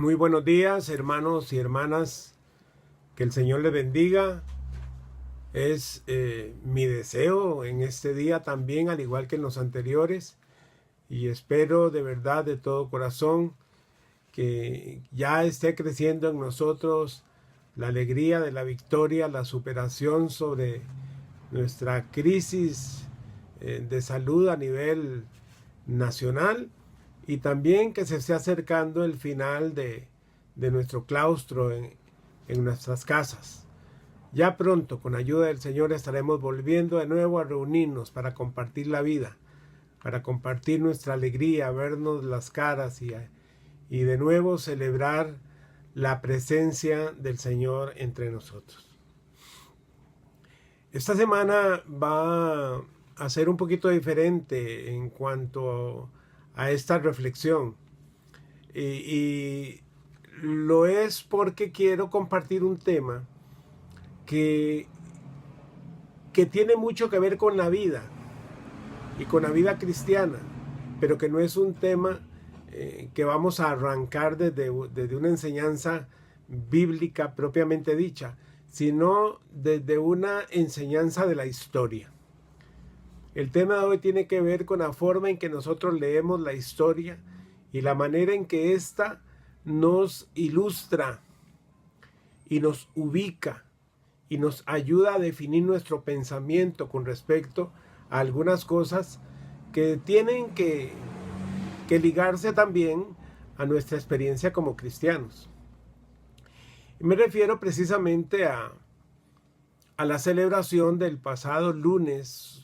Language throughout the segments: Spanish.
Muy buenos días, hermanos y hermanas. Que el Señor les bendiga. Es mi deseo en este día también, al igual que en los anteriores. Y espero de verdad, de todo corazón, que ya esté creciendo en nosotros la alegría de la victoria, la superación sobre nuestra crisis de salud a nivel nacional, y también que se esté acercando el final de nuestro claustro en nuestras casas. Ya pronto, con ayuda del Señor, estaremos volviendo de nuevo a reunirnos para compartir la vida, para compartir nuestra alegría, vernos las caras y de nuevo celebrar la presencia del Señor entre nosotros. Esta semana va a ser un poquito diferente en cuanto a esta reflexión. Y lo es porque quiero compartir un tema que tiene mucho que ver con la vida y con la vida cristiana, pero que no es un tema que vamos a arrancar desde una enseñanza bíblica propiamente dicha, sino desde una enseñanza de la historia. El tema de hoy tiene que ver con la forma en que nosotros leemos la historia y la manera en que ésta nos ilustra y nos ubica y nos ayuda a definir nuestro pensamiento con respecto a algunas cosas que tienen que ligarse también a nuestra experiencia como cristianos. Y me refiero precisamente a la celebración del pasado lunes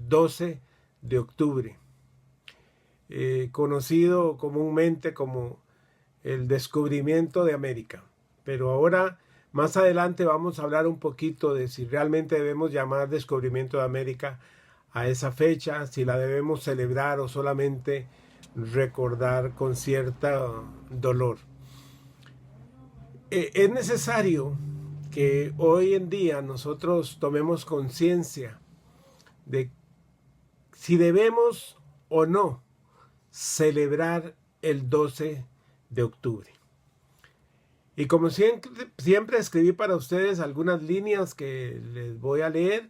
12 de octubre, conocido comúnmente como el descubrimiento de América. Pero ahora, más adelante, vamos a hablar un poquito de si realmente debemos llamar descubrimiento de América a esa fecha, si la debemos celebrar o solamente recordar con cierto dolor. Es necesario que hoy en día nosotros tomemos conciencia de si debemos o no celebrar el 12 de octubre. Y como siempre escribí para ustedes algunas líneas que les voy a leer,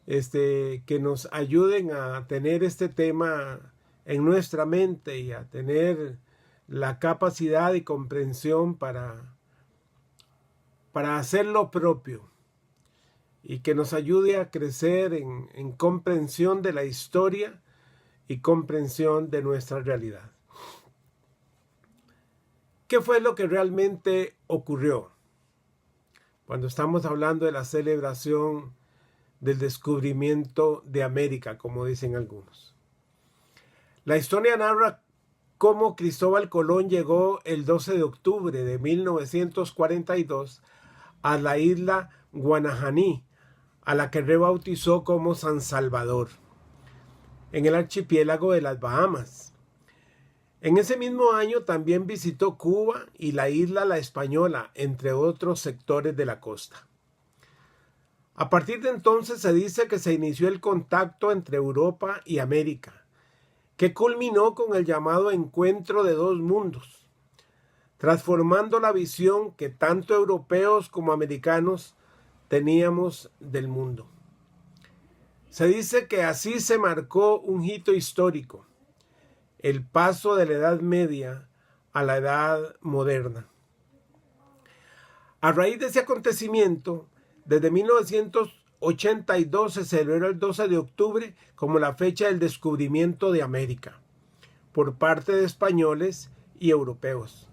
que nos ayuden a tener este tema en nuestra mente y a tener la capacidad y comprensión para hacer lo propio, y que nos ayude a crecer en comprensión de la historia y comprensión de nuestra realidad. ¿Qué fue lo que realmente ocurrió cuando estamos hablando de la celebración del descubrimiento de América, como dicen algunos? La historia narra cómo Cristóbal Colón llegó el 12 de octubre de 1942 a la isla Guanajaní, a la que rebautizó como San Salvador, en el archipiélago de las Bahamas. En ese mismo año también visitó Cuba y la isla La Española, entre otros sectores de la costa. A partir de entonces se dice que se inició el contacto entre Europa y América, que culminó con el llamado encuentro de dos mundos, transformando la visión que tanto europeos como americanos teníamos del mundo. Se dice que así se marcó un hito histórico, el paso de la Edad Media a la Edad Moderna. A raíz de ese acontecimiento, desde 1982 se celebró el 12 de octubre como la fecha del descubrimiento de América, por parte de españoles y europeos.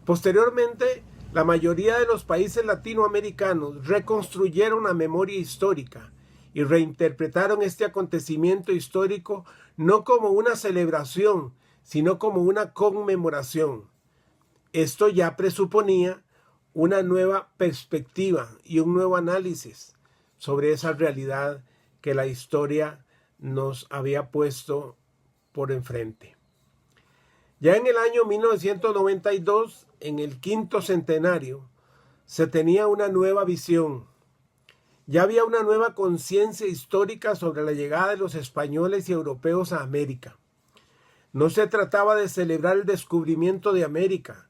Posteriormente, la mayoría de los países latinoamericanos reconstruyeron la memoria histórica y reinterpretaron este acontecimiento histórico no como una celebración, sino como una conmemoración. Esto ya presuponía una nueva perspectiva y un nuevo análisis sobre esa realidad que la historia nos había puesto por enfrente. Ya en el año 1992, en el quinto centenario, se tenía una nueva visión. Ya había una nueva conciencia histórica sobre la llegada de los españoles y europeos a América. No se trataba de celebrar el descubrimiento de América,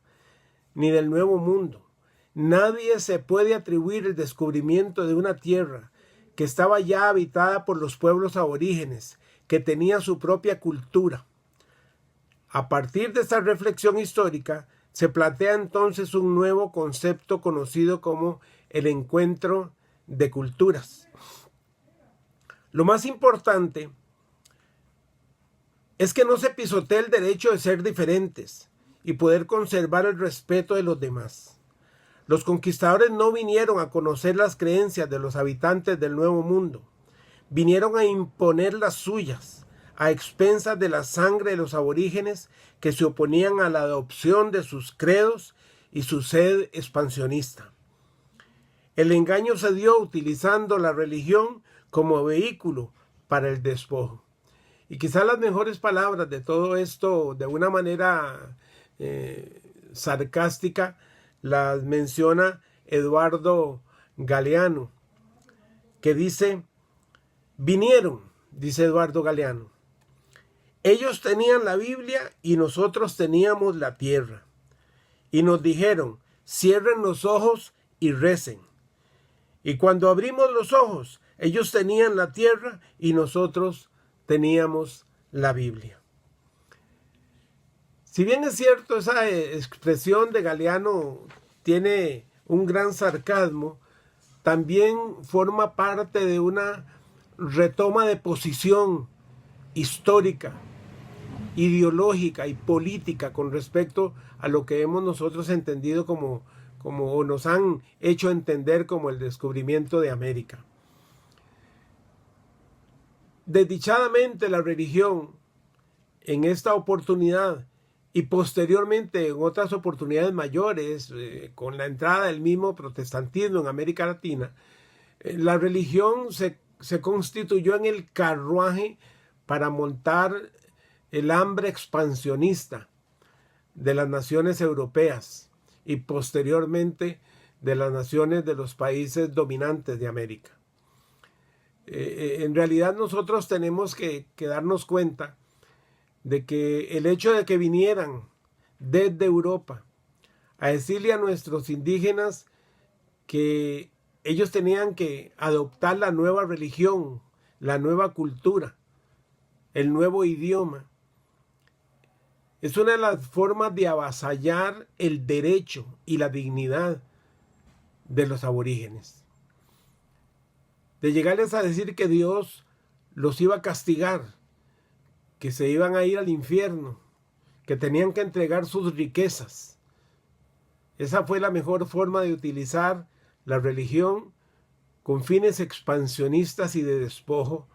ni del Nuevo Mundo. Nadie se puede atribuir el descubrimiento de una tierra que estaba ya habitada por los pueblos aborígenes, que tenía su propia cultura. A partir de esta reflexión histórica, se plantea entonces un nuevo concepto conocido como el encuentro de culturas. Lo más importante es que no se pisotee el derecho de ser diferentes y poder conservar el respeto de los demás. Los conquistadores no vinieron a conocer las creencias de los habitantes del Nuevo Mundo. Vinieron a imponer las suyas, a expensas de la sangre de los aborígenes que se oponían a la adopción de sus credos y su sed expansionista. El engaño se dio utilizando la religión como vehículo para el despojo. Y quizás las mejores palabras de todo esto, de una manera sarcástica, las menciona Eduardo Galeano, que dice: vinieron, dice Eduardo Galeano, ellos tenían la Biblia y nosotros teníamos la tierra. Y nos dijeron: cierren los ojos y recen. Y cuando abrimos los ojos, ellos tenían la tierra y nosotros teníamos la Biblia. Si bien es cierto, esa expresión de Galeano tiene un gran sarcasmo, también forma parte de una retoma de posición histórica, ideológica y política con respecto a lo que hemos nosotros entendido como o nos han hecho entender como el descubrimiento de América. Desdichadamente la religión en esta oportunidad y posteriormente en otras oportunidades mayores, con la entrada del mismo protestantismo en América Latina, la religión se constituyó en el carruaje para montar el hambre expansionista de las naciones europeas y posteriormente de las naciones de los países dominantes de América. En realidad nosotros tenemos que darnos cuenta de que el hecho de que vinieran desde Europa a decirle a nuestros indígenas que ellos tenían que adoptar la nueva religión, la nueva cultura, el nuevo idioma, es una de las formas de avasallar el derecho y la dignidad de los aborígenes. De llegarles a decir que Dios los iba a castigar, que se iban a ir al infierno, que tenían que entregar sus riquezas. Esa fue la mejor forma de utilizar la religión con fines expansionistas y de despojo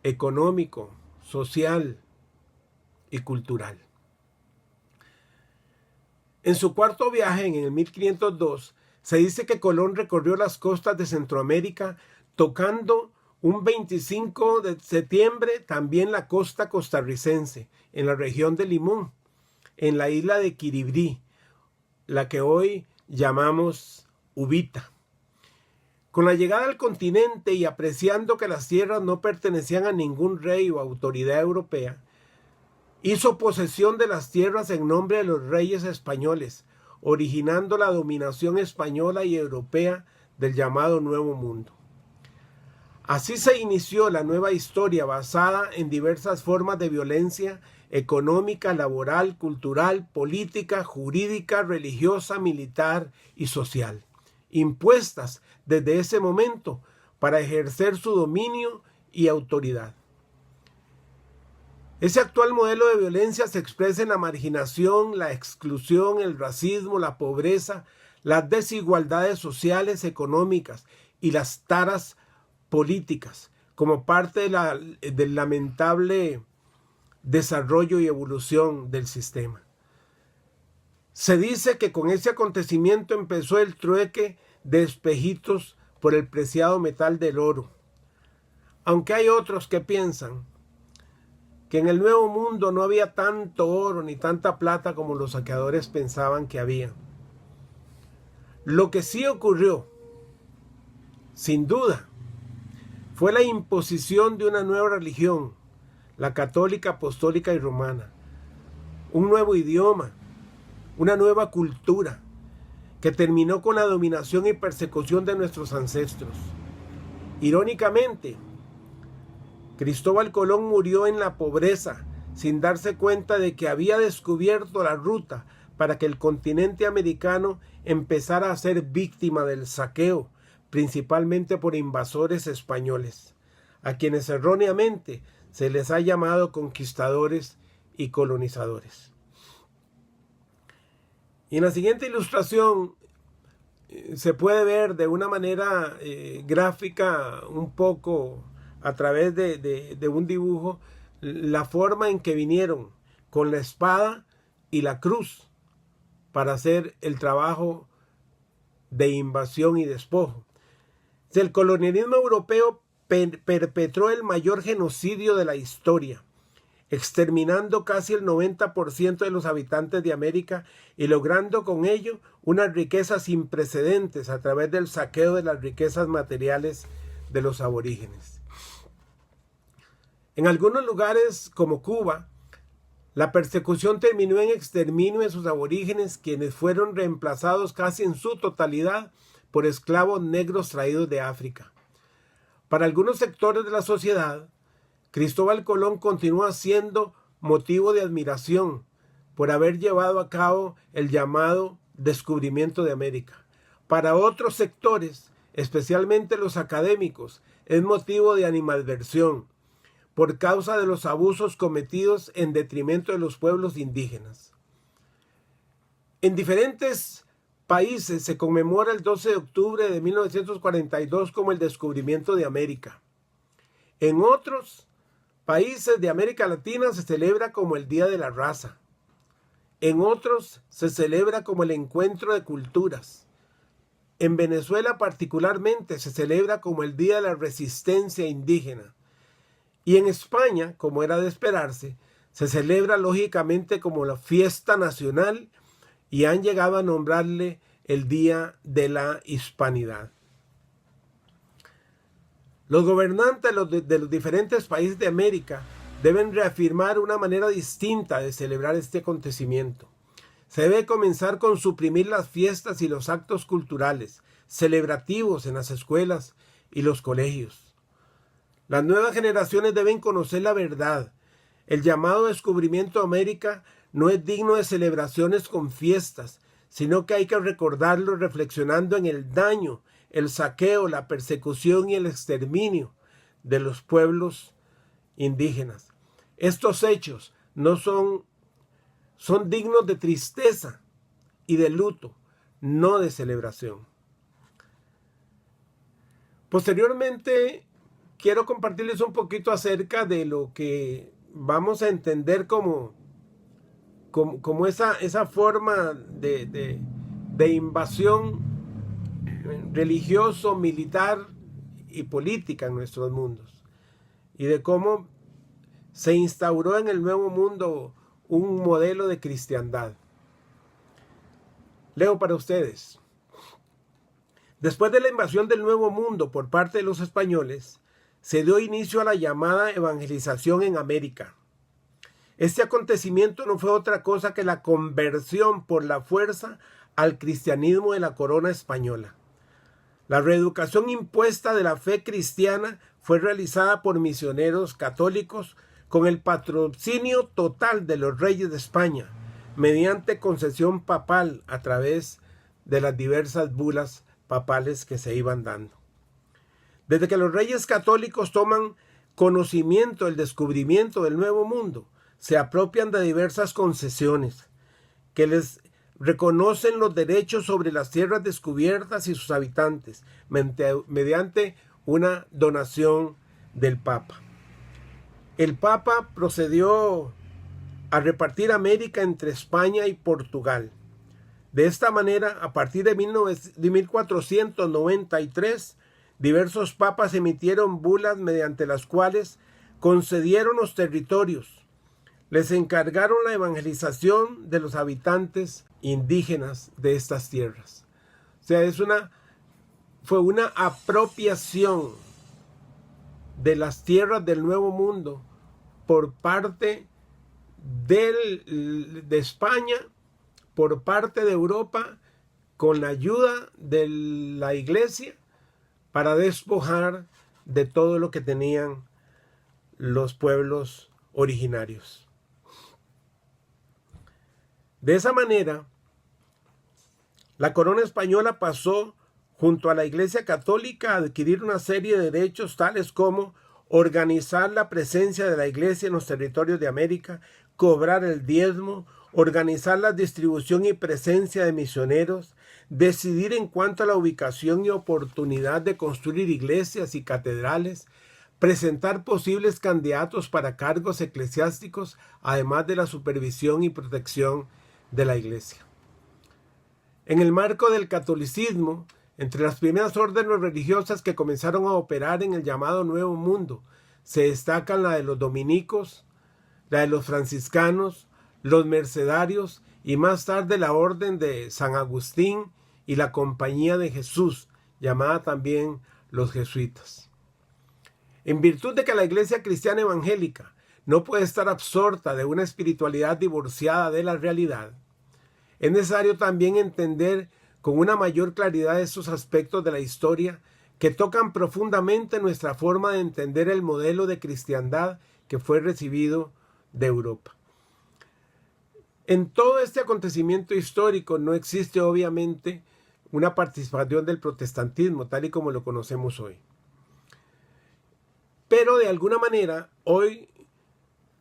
económico, social y cultural. En su cuarto viaje, en el 1502, se dice que Colón recorrió las costas de Centroamérica, tocando un 25 de septiembre también la costa costarricense, en la región de Limón, en la isla de Quiribrí, la que hoy llamamos Uvita. Con la llegada al continente y apreciando que las tierras no pertenecían a ningún rey o autoridad europea, hizo posesión de las tierras en nombre de los reyes españoles, originando la dominación española y europea del llamado Nuevo Mundo. Así se inició la nueva historia basada en diversas formas de violencia económica, laboral, cultural, política, jurídica, religiosa, militar y social, impuestas desde ese momento para ejercer su dominio y autoridad. Ese actual modelo de violencia se expresa en la marginación, la exclusión, el racismo, la pobreza, las desigualdades sociales, económicas y las taras políticas, como parte del lamentable desarrollo y evolución del sistema. Se dice que con ese acontecimiento empezó el trueque de espejitos por el preciado metal del oro, aunque hay otros que piensan que en el Nuevo Mundo no había tanto oro ni tanta plata como los saqueadores pensaban que había. Lo que sí ocurrió, sin duda, fue la imposición de una nueva religión, la católica, apostólica y romana. Un nuevo idioma, una nueva cultura que terminó con la dominación y persecución de nuestros ancestros. Irónicamente, Cristóbal Colón murió en la pobreza sin darse cuenta de que había descubierto la ruta para que el continente americano empezara a ser víctima del saqueo, principalmente por invasores españoles, a quienes erróneamente se les ha llamado conquistadores y colonizadores. Y en la siguiente ilustración se puede ver de una manera gráfica, un poco a través de un dibujo, la forma en que vinieron con la espada y la cruz para hacer el trabajo de invasión y despojo. El colonialismo europeo perpetró el mayor genocidio de la historia, exterminando casi el 90% de los habitantes de América y logrando con ello unas riquezas sin precedentes a través del saqueo de las riquezas materiales de los aborígenes. En algunos lugares, como Cuba, la persecución terminó en exterminio de sus aborígenes, quienes fueron reemplazados casi en su totalidad por esclavos negros traídos de África. Para algunos sectores de la sociedad, Cristóbal Colón continúa siendo motivo de admiración por haber llevado a cabo el llamado descubrimiento de América. Para otros sectores, especialmente los académicos, es motivo de animadversión por causa de los abusos cometidos en detrimento de los pueblos indígenas. En diferentes países se conmemora el 12 de octubre de 1942 como el descubrimiento de América. En otros países de América Latina se celebra como el Día de la Raza. En otros se celebra como el encuentro de culturas. En Venezuela particularmente se celebra como el Día de la Resistencia Indígena. Y en España, como era de esperarse, se celebra lógicamente como la fiesta nacional y han llegado a nombrarle el Día de la Hispanidad. Los gobernantes de los diferentes países de América deben reafirmar una manera distinta de celebrar este acontecimiento. Se debe comenzar con suprimir las fiestas y los actos culturales, celebrativos en las escuelas y los colegios. Las nuevas generaciones deben conocer la verdad. El llamado descubrimiento de América no es digno de celebraciones con fiestas, sino que hay que recordarlo reflexionando en el daño, el saqueo, la persecución y el exterminio de los pueblos indígenas. Estos hechos son dignos de tristeza y de luto, no de celebración. Posteriormente, quiero compartirles un poquito acerca de lo que vamos a entender como esa forma de invasión religioso, militar y política en nuestros mundos. Y de cómo se instauró en el Nuevo Mundo un modelo de cristiandad. Leo para ustedes. Después de la invasión del Nuevo Mundo por parte de los españoles, se dio inicio a la llamada evangelización en América. Este acontecimiento no fue otra cosa que la conversión por la fuerza al cristianismo de la corona española. La reeducación impuesta de la fe cristiana fue realizada por misioneros católicos con el patrocinio total de los reyes de España, mediante concesión papal a través de las diversas bulas papales que se iban dando. Desde que los reyes católicos toman conocimiento del descubrimiento del Nuevo Mundo, se apropian de diversas concesiones que les reconocen los derechos sobre las tierras descubiertas y sus habitantes mediante una donación del Papa. El Papa procedió a repartir América entre España y Portugal. De esta manera, a partir de 1493, diversos papas emitieron bulas mediante las cuales concedieron los territorios. Les encargaron la evangelización de los habitantes indígenas de estas tierras. O sea, fue una apropiación de las tierras del Nuevo Mundo por parte de España, por parte de Europa, con la ayuda de la iglesia, para despojar de todo lo que tenían los pueblos originarios. De esa manera, la corona española pasó junto a la Iglesia Católica a adquirir una serie de derechos tales como organizar la presencia de la Iglesia en los territorios de América, cobrar el diezmo, organizar la distribución y presencia de misioneros, decidir en cuanto a la ubicación y oportunidad de construir iglesias y catedrales, presentar posibles candidatos para cargos eclesiásticos, además de la supervisión y protección de la Iglesia. En el marco del catolicismo, entre las primeras órdenes religiosas que comenzaron a operar en el llamado Nuevo Mundo, se destacan la de los dominicos, la de los franciscanos, los mercedarios y más tarde la orden de San Agustín y la Compañía de Jesús, llamada también los jesuitas. En virtud de que la Iglesia cristiana evangélica no puede estar absorta de una espiritualidad divorciada de la realidad, es necesario también entender con una mayor claridad estos aspectos de la historia que tocan profundamente nuestra forma de entender el modelo de cristiandad que fue recibido de Europa. En todo este acontecimiento histórico no existe obviamente una participación del protestantismo tal y como lo conocemos hoy. Pero de alguna manera hoy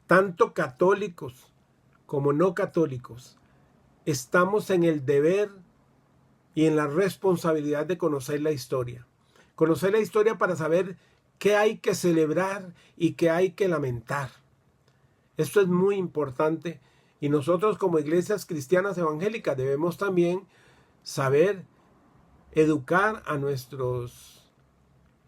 tanto católicos como no católicos estamos en el deber y en la responsabilidad de conocer la historia. Conocer la historia para saber qué hay que celebrar y qué hay que lamentar. Esto es muy importante y nosotros como iglesias cristianas evangélicas debemos también saber educar a nuestros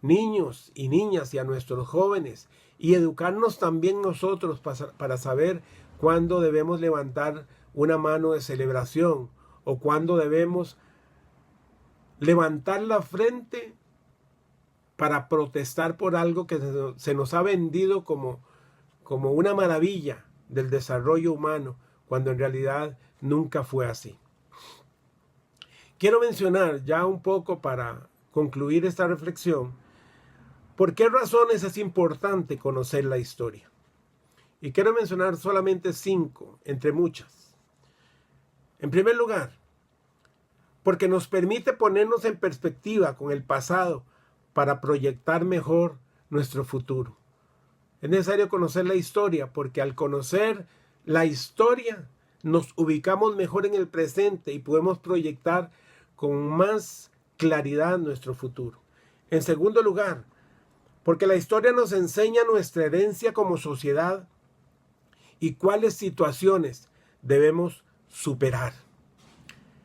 niños y niñas y a nuestros jóvenes y educarnos también nosotros para saber cuándo debemos levantar una mano de celebración o cuándo debemos levantar la frente para protestar por algo que se nos ha vendido como una maravilla del desarrollo humano, cuando en realidad nunca fue así. Quiero mencionar ya un poco para concluir esta reflexión, por qué razones es importante conocer la historia. Y quiero mencionar solamente 5, entre muchas. En primer lugar, porque nos permite ponernos en perspectiva con el pasado para proyectar mejor nuestro futuro. Es necesario conocer la historia porque al conocer la historia nos ubicamos mejor en el presente y podemos proyectar con más claridad nuestro futuro. En segundo lugar, porque la historia nos enseña nuestra herencia como sociedad y cuáles situaciones debemos superar.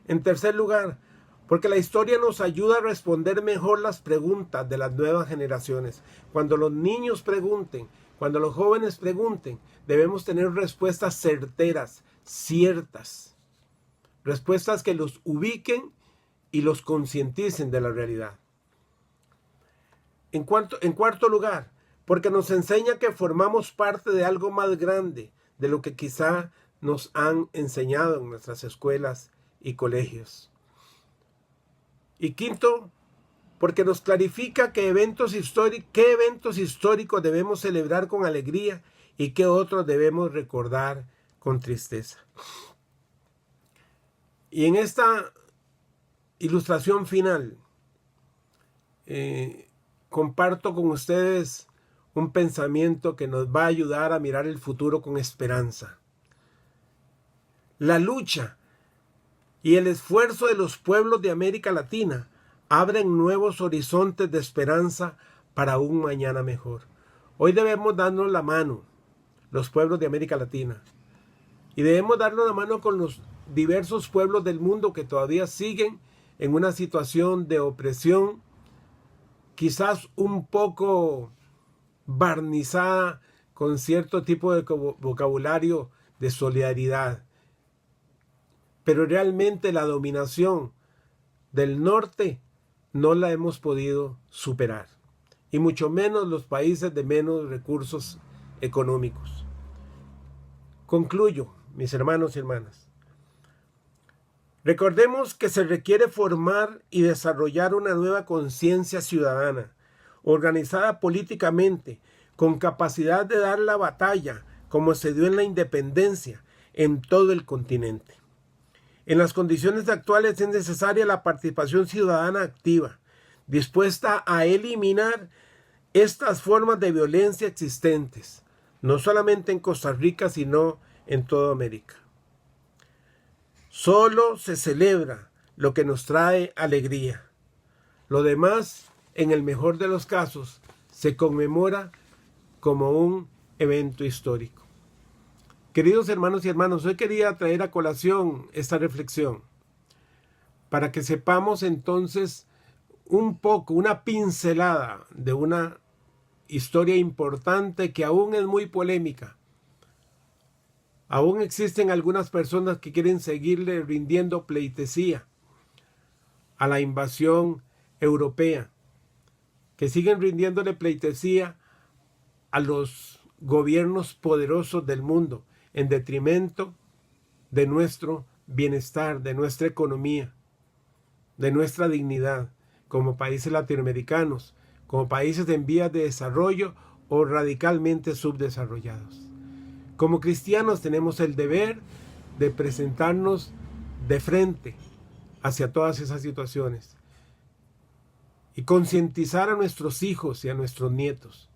En tercer lugar, porque la historia nos ayuda a responder mejor las preguntas de las nuevas generaciones. Cuando los niños pregunten, cuando los jóvenes pregunten, debemos tener respuestas certeras, ciertas. Respuestas que los ubiquen y los concienticen de la realidad. En cuarto lugar, porque nos enseña que formamos parte de algo más grande de lo que quizá nos han enseñado en nuestras escuelas y colegios. Y quinto, porque nos clarifica qué eventos históricos debemos celebrar con alegría y qué otros debemos recordar con tristeza. Y en esta ilustración final, comparto con ustedes un pensamiento que nos va a ayudar a mirar el futuro con esperanza. La lucha y el esfuerzo de los pueblos de América Latina abren nuevos horizontes de esperanza para un mañana mejor. Hoy debemos darnos la mano, los pueblos de América Latina, y debemos darnos la mano con los diversos pueblos del mundo que todavía siguen en una situación de opresión, quizás un poco barnizada con cierto tipo de vocabulario de solidaridad. Pero realmente la dominación del norte no la hemos podido superar. Y mucho menos los países de menos recursos económicos. Concluyo, mis hermanos y hermanas. Recordemos que se requiere formar y desarrollar una nueva conciencia ciudadana, organizada políticamente, con capacidad de dar la batalla, como se dio en la independencia, en todo el continente. En las condiciones actuales es necesaria la participación ciudadana activa, dispuesta a eliminar estas formas de violencia existentes, no solamente en Costa Rica, sino en toda América. Solo se celebra lo que nos trae alegría. Lo demás, en el mejor de los casos, se conmemora como un evento histórico. Queridos hermanos y hermanas, hoy quería traer a colación esta reflexión para que sepamos entonces un poco, una pincelada de una historia importante que aún es muy polémica. Aún existen algunas personas que quieren seguirle rindiendo pleitesía a la invasión europea, que siguen rindiéndole pleitesía a los gobiernos poderosos del mundo, en detrimento de nuestro bienestar, de nuestra economía, de nuestra dignidad, como países latinoamericanos, como países en vías de desarrollo o radicalmente subdesarrollados. Como cristianos tenemos el deber de presentarnos de frente hacia todas esas situaciones y concientizar a nuestros hijos y a nuestros nietos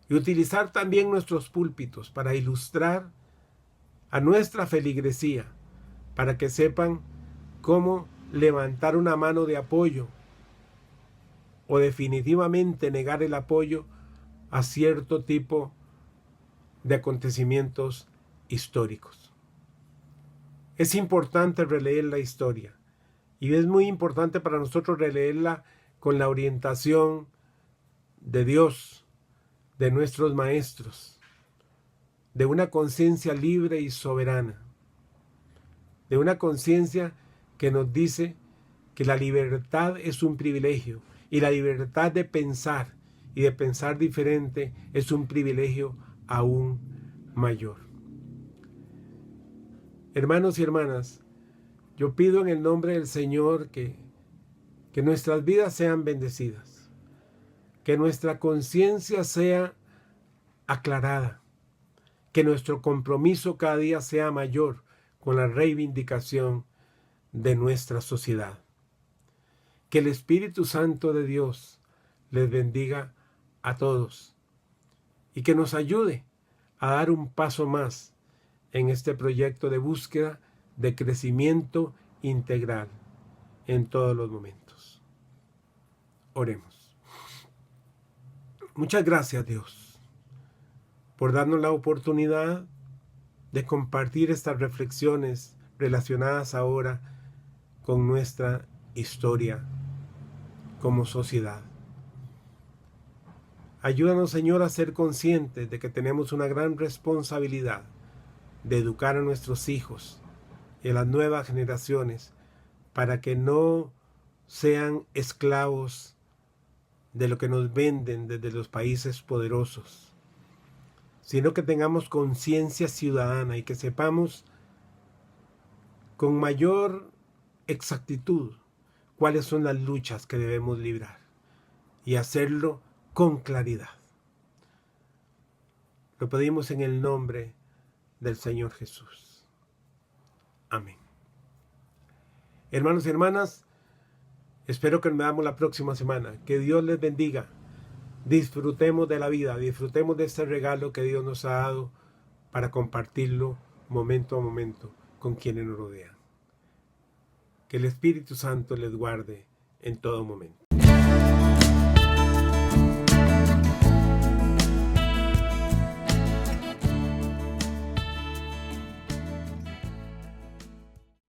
y utilizar también nuestros púlpitos para ilustrar a nuestra feligresía para que sepan cómo levantar una mano de apoyo o definitivamente negar el apoyo a cierto tipo de acontecimientos históricos. Es importante releer la historia y es muy importante para nosotros releerla con la orientación de Dios, de nuestros maestros, de una conciencia libre y soberana, de una conciencia que nos dice que la libertad es un privilegio y la libertad de pensar y de pensar diferente es un privilegio aún mayor. Hermanos y hermanas, yo pido en el nombre del Señor que nuestras vidas sean bendecidas, que nuestra conciencia sea aclarada, que nuestro compromiso cada día sea mayor con la reivindicación de nuestra sociedad. Que el Espíritu Santo de Dios les bendiga a todos y que nos ayude a dar un paso más en este proyecto de búsqueda de crecimiento integral en todos los momentos. Oremos. Muchas gracias, Dios, por darnos la oportunidad de compartir estas reflexiones relacionadas ahora con nuestra historia como sociedad. Ayúdanos, Señor, a ser conscientes de que tenemos una gran responsabilidad de educar a nuestros hijos y a las nuevas generaciones para que no sean esclavos de lo que nos venden desde los países poderosos, sino que tengamos conciencia ciudadana y que sepamos con mayor exactitud cuáles son las luchas que debemos librar y hacerlo con claridad. Lo pedimos en el nombre del Señor Jesús. Amén. Hermanos y hermanas, espero que nos veamos la próxima semana. Que Dios les bendiga. Disfrutemos de la vida, disfrutemos de este regalo que Dios nos ha dado para compartirlo momento a momento con quienes nos rodean. Que el Espíritu Santo les guarde en todo momento.